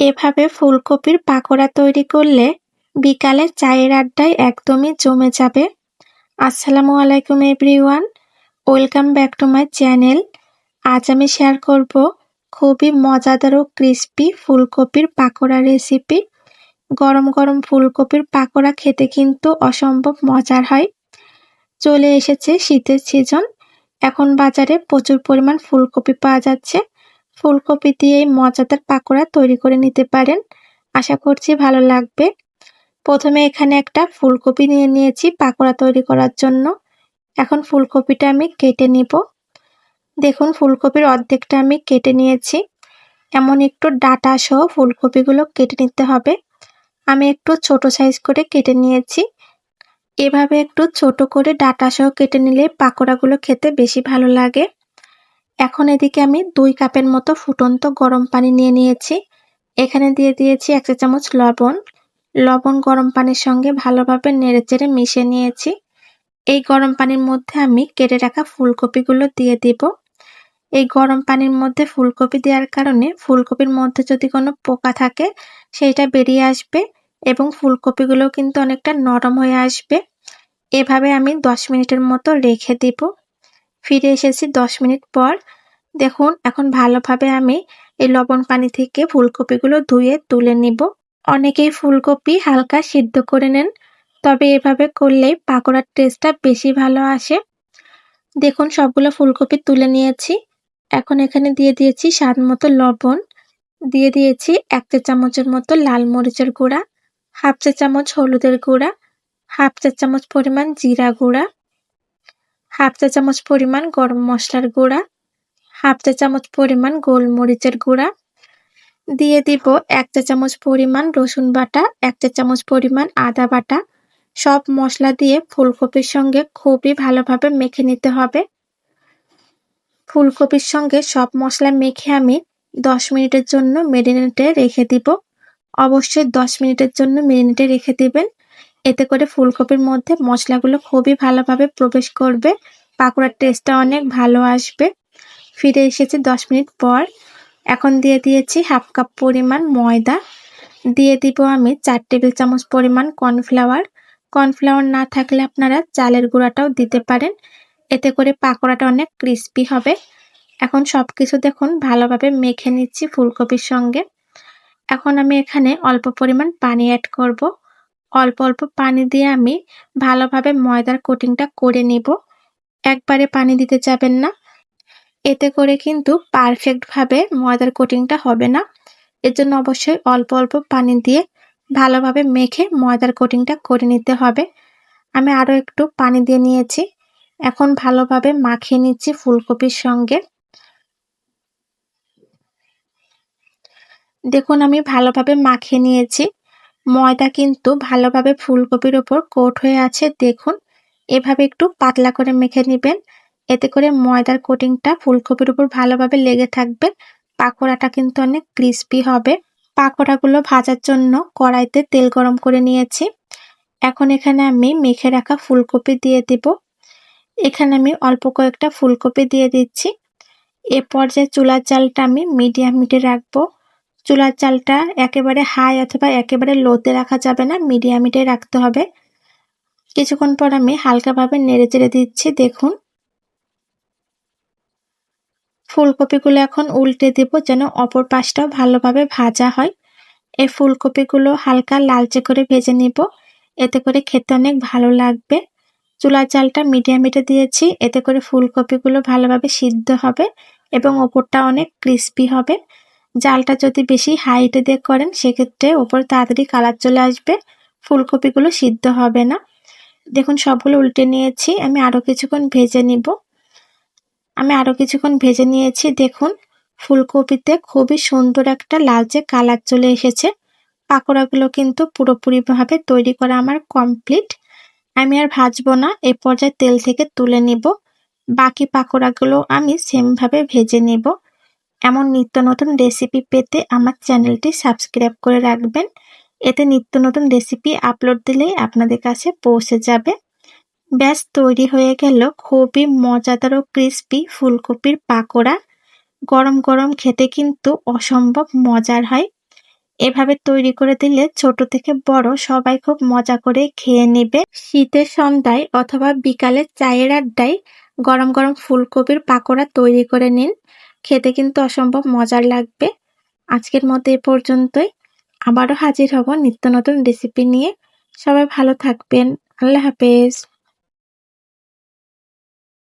এভাবে ফুলকপির পাকোড়া তৈরি করলে বিকালে চায়ের আড্ডায় একদমই জমে যাবে। আসসালামু আলাইকুম everyone, welcome back to my channel. আজ আমি শেয়ার করব খুবই মজাদার ও ক্রিস্পি ফুলকপির পাকোড়া রেসিপি। গরম গরম ফুলকপির পাকোড়া খেতে কিন্তু অসম্ভব মজার হয়। চলে এসেছে শীতের সিজন। এখন বাজারে প্রচুর পরিমাণ ফুলকপি পাওয়া যাচ্ছে। ফুলকপি দিয়ে এই মজাদার পাকোড়া তৈরি করে নিতে পারেন। আশা করছি ভালো লাগবে। প্রথমে এখানে একটা ফুলকপি নিয়ে নিয়েছি পাকোড়া তৈরি করার জন্য। এখন ফুলকপিটা আমি কেটে নিব। দেখুন ফুলকপির অর্ধেকটা আমি কেটে নিয়েছি। এমন একটু ডাঁটা সহ ফুলকপিগুলো কেটে নিতে হবে। আমি একটু ছোট সাইজ করে কেটে নিয়েছি। এভাবে একটু ছোট করে ডাঁটা সহ কেটে নিলে পাকোড়াগুলো খেতে বেশি ভালো লাগে। এখন এদিকে আমি 2 কাপের মতো ফুটন্ত গরম পানি নিয়ে নিয়েছি। এখানে দিয়ে দিয়েছি 1 চা চামচ লবণ। লবণ গরম পানির সঙ্গে ভালোভাবে নেড়েচেড়ে মিশিয়ে নিয়েছি। এই গরম পানির মধ্যে আমি কেটে রাখা ফুলকপিগুলো দিয়ে দিব। এই গরম পানির মধ্যে ফুলকপি দেওয়ার কারণে ফুলকপির মধ্যে যদি কোনো পোকা থাকে সেইটা বেরিয়ে আসবে এবং ফুলকপিগুলো কিন্তু অনেকটা নরম হয়ে আসবে। এভাবে আমি 10 মিনিটের মতো রেখে দিব। ফিরে এসেছি 10 মিনিট পর। দেখুন এখন ভালোভাবে আমি এই লবণ পানি থেকে ফুলকপিগুলো ধুয়ে তুলে নিব। অনেকেই ফুলকপি হালকা সিদ্ধ করে নেন, তবে এভাবে করলে পাকোড়ার টেস্টটা বেশি ভালো আসে। দেখুন সবগুলো ফুলকপি তুলে নিয়েছি। এখন এখানে দিয়ে দিয়েছি স্বাদ মতো লবণ, দিয়ে দিয়েছি 1 চা চামচের মতো লাল মরিচের গুঁড়া, 1/2 চা চামচ হলুদের গুঁড়া, 1/2 চা চামচ পরিমাণ জিরা গুঁড়া, 1/2 চা চামচ পরিমাণ গরম মশলার গুঁড়া, 1/2 চা চামচ পরিমাণ গোলমরিচের গুঁড়া, দিয়ে দিব 1 চা চামচ পরিমাণ রসুন বাটা, 1 চা চামচ পরিমাণ আদা বাটা। সব মশলা দিয়ে ফুলকপির সঙ্গে খুবই ভালোভাবে মেখে নিতে হবে। ফুলকপির সঙ্গে সব মশলা মেখে আমি 10 মিনিটের জন্য মেরিনেটে রেখে দিব। অবশ্যই 10 মিনিটের জন্য মেরিনেটে রেখে দিবেন। এতে করে ফুলকপির মধ্যে মশলাগুলো খুবই ভালোভাবে প্রবেশ করবে। পাকোড়ার টেস্টটা অনেক ভালো আসবে। ফিরে এসেছি 10 মিনিট পর। এখন দিয়ে দিয়েছি 1/2 কাপ পরিমাণ ময়দা। দিয়ে দিব আমি 4 টেবিল চামচ পরিমাণ কর্নফ্লাওয়ার। কর্নফ্লাওয়ার না থাকলে আপনারা চালের গুঁড়াটাও দিতে পারেন। এতে করে পাকোড়াটা অনেক ক্রিস্পি হবে। এখন সবকিছু দেখুন ভালোভাবে মেখে নিচ্ছি ফুলকপির সঙ্গে। এখন আমি এখানে অল্প পরিমাণ পানি অ্যাড করব। অল্প অল্প পানি দিয়ে আমি ভালোভাবে ময়দার কোটিংটা করে নিব। একবারে পানি দিতে যাবেন না। এতে করে কিন্তু পারফেক্টভাবে ময়দার কোটিংটা হবে না। এর জন্য অবশ্যই অল্প অল্প পানি দিয়ে ভালোভাবে মেখে ময়দার কোটিংটা করে নিতে হবে। আমি আরও একটু পানি দিয়ে নিয়েছি। এখন ভালোভাবে মাখিয়ে নিচ্ছি ফুলকপির সঙ্গে। দেখুন আমি ভালোভাবে মাখিয়ে নিয়েছি। ময়দা কিন্তু ভালোভাবে ফুলকপির ওপর কোট হয়ে আছে দেখুন। এভাবে একটু পাতলা করে মেখে নিবেন। এতে করে ময়দার কোটিংটা ফুলকপির উপর ভালোভাবে লেগে থাকবে। পাকোড়াটা কিন্তু অনেক ক্রিস্পি হবে। পাকোড়াগুলো ভাজার জন্য কড়াইতে তেল গরম করে নিয়েছি। এখন এখানে আমি মেখে রাখা ফুলকপি দিয়ে দিব। এখানে আমি অল্প কয়েকটা ফুলকপি দিয়ে দিচ্ছি। এ পর্যায়ে চুলার জালটা আমি মিডিয়াম হিটে রাখবো। চুলার জালটা একেবারে হাই অথবা একেবারে লোতে রাখা যাবে না, মিডিয়াম হিটে রাখতে হবে। কিছুক্ষণ পর আমি হালকাভাবে নেড়েচেড়ে দিচ্ছি দেখুন। ফুলকপিগুলো এখন উল্টে দিব যেন অপর পাশটাও ভালোভাবে ভাজা হয়। এই ফুলকপিগুলো হালকা লালচে করে ভেজে নিব। এতে করে খেতে অনেক ভালো লাগবে। চুলার জালটা মিডিয়াম হিটে দিয়েছি, এতে করে ফুলকপিগুলো ভালোভাবে সিদ্ধ হবে এবং ওপরটা অনেক ক্রিস্পি হবে। জালটা যদি বেশি হাই হিটে দিয়ে করেন সেক্ষেত্রে ওপর তাড়াতাড়ি কালার চলে আসবে, ফুলকপিগুলো সিদ্ধ হবে না। দেখুন সবগুলো উল্টে নিয়েছি। আমি আরও কিছুক্ষণ ভেজে নিয়েছি দেখুন। ফুলকপিতে খুবই সুন্দর একটা লালচে কালার চলে এসেছে। পাকোড়াগুলো কিন্তু পুরোপুরিভাবে তৈরি করা আমার কমপ্লিট। আমি আর ভাজবো না, এ পর্যায়ে তেল থেকে তুলে নিব। বাকি পাকোড়াগুলো আমি সেমভাবে ভেজে নেব। এমন নিত্য নতুন রেসিপি পেতে আমার চ্যানেলটি সাবস্ক্রাইব করে রাখবেন। এতে নিত্য নতুন রেসিপি আপলোড দিলেই আপনাদের কাছে পৌঁছে যাবে। ব্যাস তৈরি হয়ে গেল খুবই মজাদার ও ক্রিস্পি ফুলকপির পাকোড়া। গরম গরম খেতে কিন্তু অসম্ভব মজার হয়। এভাবে তৈরি করে দিলে ছোট থেকে বড় সবাই খুব মজা করে খেয়ে নেবে। শীতের সন্ধ্যায় অথবা বিকালে চায়ের আড্ডায় গরম গরম ফুলকপির পাকোড়া তৈরি করে নিন। খেতে কিন্তু অসম্ভব মজার লাগবে। আজকের মতো এ পর্যন্তই। আবারও হাজির হব নিত্য নতুন রেসিপি নিয়ে। সবাই ভালো থাকবেন। আল্লাহ হাফেজ।